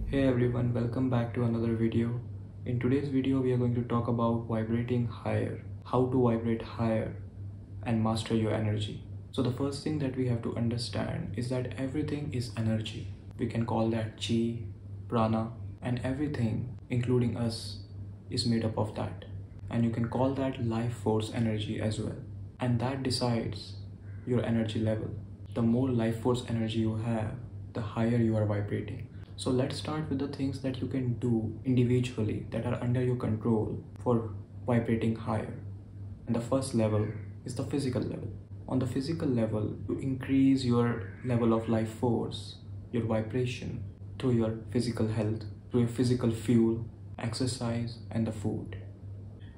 Hey everyone, welcome back to another video. In today's video, we are going to talk about vibrating higher, how to vibrate higher and master your energy. So the first thing that we have to understand is that everything is energy. We can call that chi, prana, and everything, including us, is made up of that. And you can call that life force energy as well. And that decides your energy level. The more life force energy you have, the higher you are vibrating. So let's start with the things that you can do individually that are under your control for vibrating higher. And the first level is the physical level. On the physical level, you increase your level of life force, your vibration through your physical health, through your physical fuel, exercise, and the food.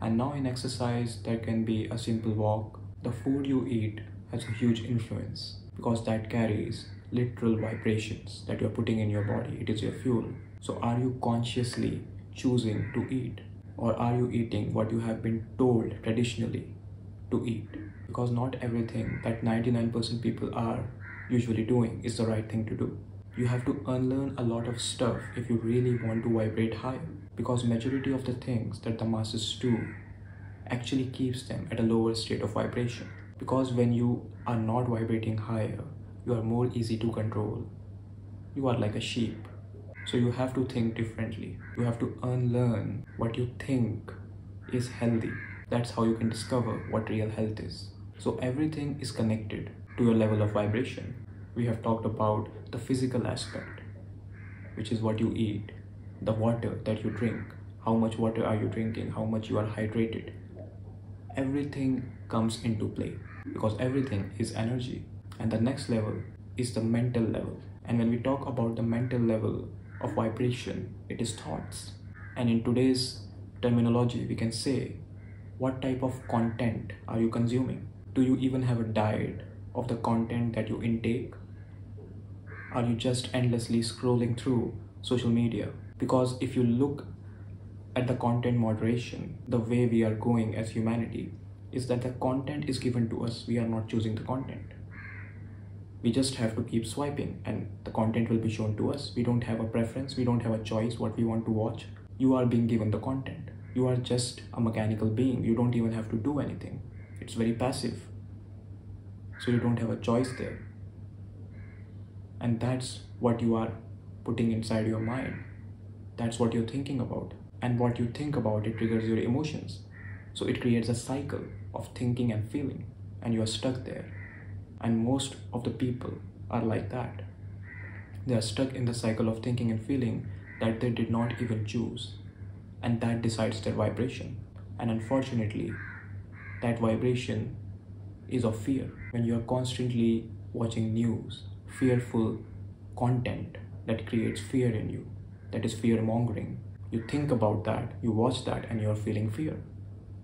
And now in exercise, there can be a simple walk. The food you eat has a huge influence because that carries literal vibrations that you're putting in your body. It is your fuel. So are you consciously choosing to eat, or are you eating what you have been told traditionally to eat? Because not everything that 99% people are usually doing is the right thing to do. You have to unlearn a lot of stuff if you really want to vibrate higher, because majority of the things that the masses do actually keeps them at a lower state of vibration. Because when you are not vibrating higher, you are more easy to control. You are like a sheep. So you have to think differently. You have to unlearn what you think is healthy. That's how you can discover what real health is. So everything is connected to your level of vibration. We have talked about the physical aspect, which is what you eat, the water that you drink, how much water are you drinking, how much you are hydrated. Everything comes into play because everything is energy. And the next level is the mental level. And when we talk about the mental level of vibration, it is thoughts. And in today's terminology, we can say, what type of content are you consuming? Do you even have a diet of the content that you intake? Are you just endlessly scrolling through social media? Because if you look at the content moderation, the way we are going as humanity is that the content is given to us. We are not choosing the content. We just have to keep swiping and the content will be shown to us. We don't have a preference. We don't have a choice what we want to watch. You are being given the content. You are just a mechanical being. You don't even have to do anything. It's very passive. So you don't have a choice there. And that's what you are putting inside your mind. That's what you're thinking about. And what you think about, it triggers your emotions. So it creates a cycle of thinking and feeling, and you are stuck there. And most of the people are like that. They are stuck in the cycle of thinking and feeling that they did not even choose. And that decides their vibration. And unfortunately, that vibration is of fear. When you are constantly watching news, fearful content that creates fear in you, that is fear mongering. You think about that, you watch that, and you are feeling fear.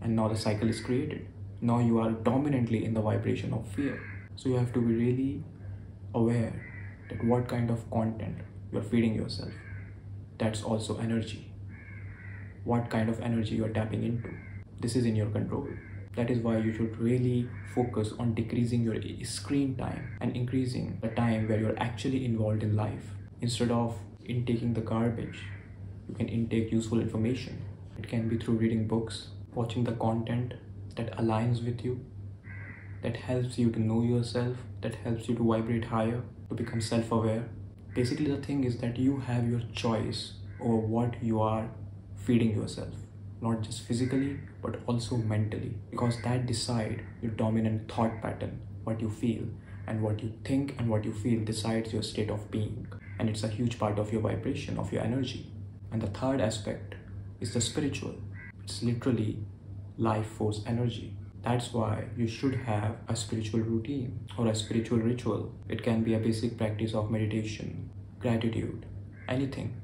And now the cycle is created. Now you are dominantly in the vibration of fear. So you have to be really aware that what kind of content you're feeding yourself. That's also energy. What kind of energy you're tapping into. This is in your control. That is why you should really focus on decreasing your screen time and increasing the time where you're actually involved in life. Instead of intaking the garbage, you can intake useful information. It can be through reading books, watching the content that aligns with you, that helps you to know yourself, that helps you to vibrate higher, to become self-aware. Basically, the thing is that you have your choice over what you are feeding yourself, not just physically, but also mentally, because that decides your dominant thought pattern, what you feel, and what you think and what you feel decides your state of being. And it's a huge part of your vibration, of your energy. And the third aspect is the spiritual. It's literally life force energy. That's why you should have a spiritual routine or a spiritual ritual. It can be a basic practice of meditation, gratitude, anything.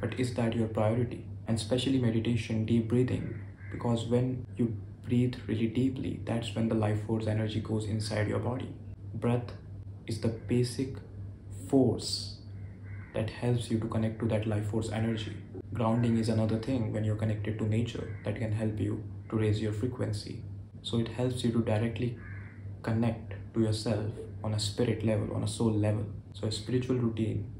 But is that your priority? And especially meditation, deep breathing. Because when you breathe really deeply, that's when the life force energy goes inside your body. Breath is the basic force that helps you to connect to that life force energy. Grounding is another thing when you're connected to nature that can help you to raise your frequency. So it helps you to directly connect to yourself on a spirit level, on a soul level. So a spiritual routine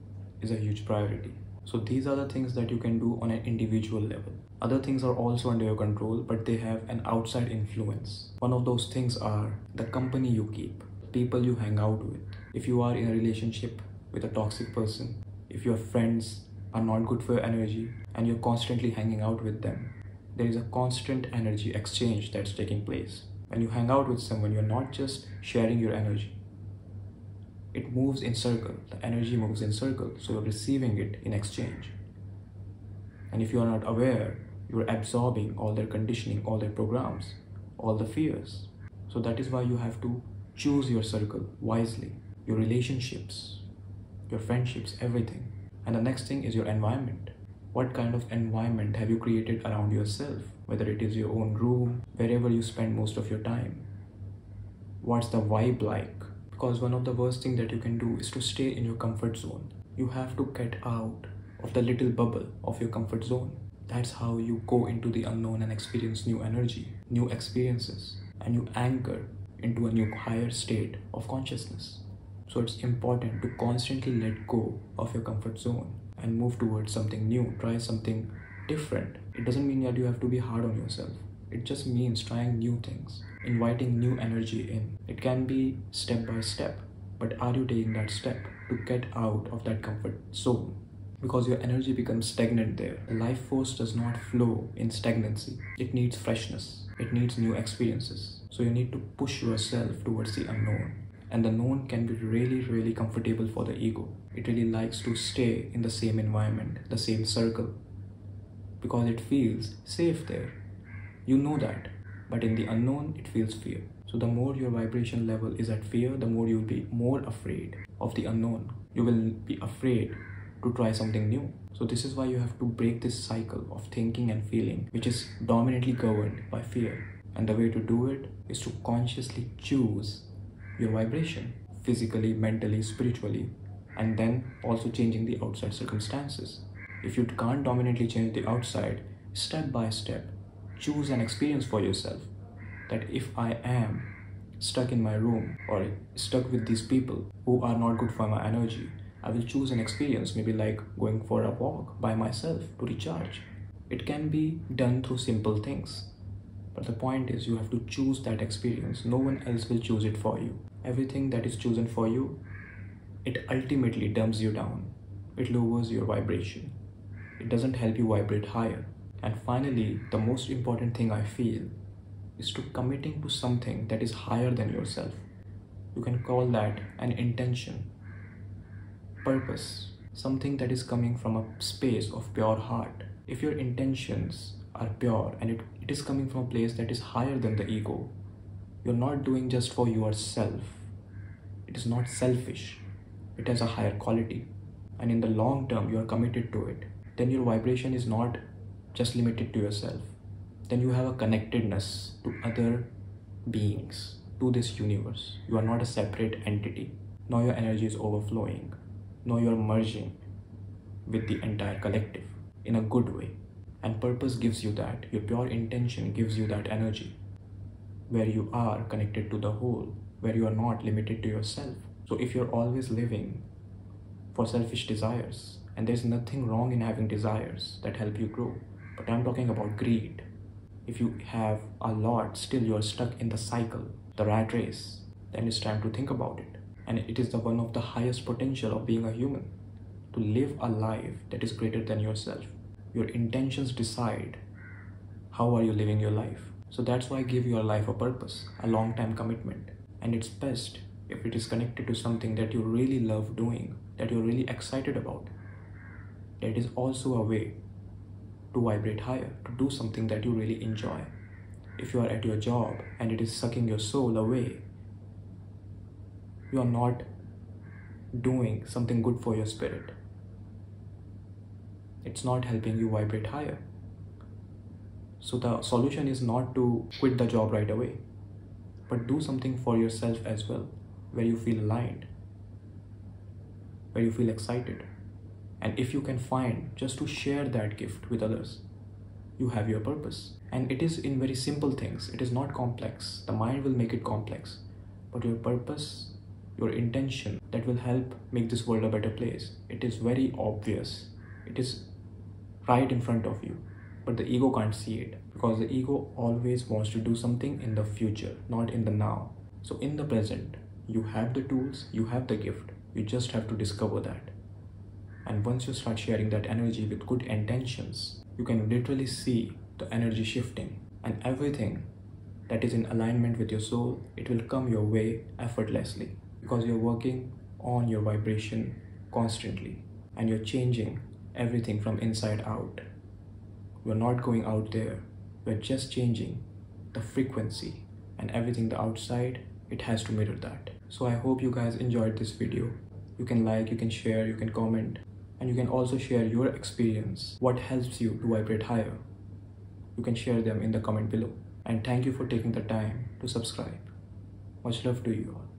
is a huge priority. So these are the things that you can do on an individual level. Other things are also under your control, but they have an outside influence. One of those things are the company you keep, people you hang out with. If you are in a relationship with a toxic person, if your friends are not good for your energy and you're constantly hanging out with them, there is a constant energy exchange that's taking place. When you hang out with someone, you're not just sharing your energy. It moves in circle. The energy moves in circle, so you're receiving it in exchange. And if you are not aware, you're absorbing all their conditioning, all their programs, all the fears. So that is why you have to choose your circle wisely, your relationships, your friendships, everything. And the next thing is your environment. What kind of environment have you created around yourself? Whether it is your own room, wherever you spend most of your time. What's the vibe like? Because one of the worst things that you can do is to stay in your comfort zone. You have to get out of the little bubble of your comfort zone. That's how you go into the unknown and experience new energy, new experiences, and you anchor into a new higher state of consciousness. So it's important to constantly let go of your comfort zone and move towards something new, try something different. It doesn't mean that you have to be hard on yourself. It just means trying new things, inviting new energy in. It can be step by step, but are you taking that step to get out of that comfort zone? Because your energy becomes stagnant there. The life force does not flow in stagnancy. It needs freshness. It needs new experiences. So you need to push yourself towards the unknown. And the known can be really, really comfortable for the ego. It really likes to stay in the same environment, the same circle, because it feels safe there. You know that, but in the unknown, it feels fear. So the more your vibration level is at fear, the more you will be more afraid of the unknown. You will be afraid to try something new. So this is why you have to break this cycle of thinking and feeling, which is dominantly governed by fear. And the way to do it is to consciously choose your vibration, physically, mentally, spiritually, and then also changing the outside circumstances. If you can't dominantly change the outside, step by step, choose an experience for yourself. That if I am stuck in my room or stuck with these people who are not good for my energy, I will choose an experience, maybe like going for a walk by myself to recharge. It can be done through simple things. But the point is, you have to choose that experience. No one else will choose it for you. Everything that is chosen for you, it ultimately dumps you down. It lowers your vibration. It doesn't help you vibrate higher. And finally, the most important thing I feel is to committing to something that is higher than yourself. You can call that an intention, purpose, something that is coming from a space of pure heart. If your intentions are pure and it is coming from a place that is higher than the ego, you're not doing just for yourself. It is not selfish. It has a higher quality. And in the long term, you are committed to it. Then your vibration is not just limited to yourself. Then you have a connectedness to other beings, to this universe. You are not a separate entity. Now your energy is overflowing. Now you are merging with the entire collective in a good way. And purpose gives you that. Your pure intention gives you that energy, where you are connected to the whole, where you are not limited to yourself. So if you're always living for selfish desires, and there's nothing wrong in having desires that help you grow, but I'm talking about greed. If you have a lot, still you're stuck in the cycle, the rat race, then it's time to think about it. And it is the one of the highest potential of being a human, to live a life that is greater than yourself. Your intentions decide how are you living your life. So that's why give your life a purpose, a long-time commitment. And it's best if it is connected to something that you really love doing, that you're really excited about. That is also a way to vibrate higher, to do something that you really enjoy. If you are at your job and it is sucking your soul away, you are not doing something good for your spirit. It's not helping you vibrate higher. So the solution is not to quit the job right away, but do something for yourself as well, where you feel aligned, where you feel excited. And if you can find just to share that gift with others, you have your purpose. And it is in very simple things. It is not complex. The mind will make it complex. But your purpose, your intention, that will help make this world a better place. It is very obvious. It is right in front of you, but the ego can't see it because the ego always wants to do something in the future, not in the now. So in the present, you have the tools, you have the gift. You just have to discover that. And once you start sharing that energy with good intentions, you can literally see the energy shifting, and everything that is in alignment with your soul, it will come your way effortlessly because you're working on your vibration constantly and you're changing everything from inside out. We're not going out there, we're just changing the frequency, and everything the outside, it has to mirror that. So I hope you guys enjoyed this video. You can like, you can share, you can comment, and you can also share your experience. What helps you to vibrate higher? You can share them in the comment below. And thank you for taking the time to subscribe. Much love to you all.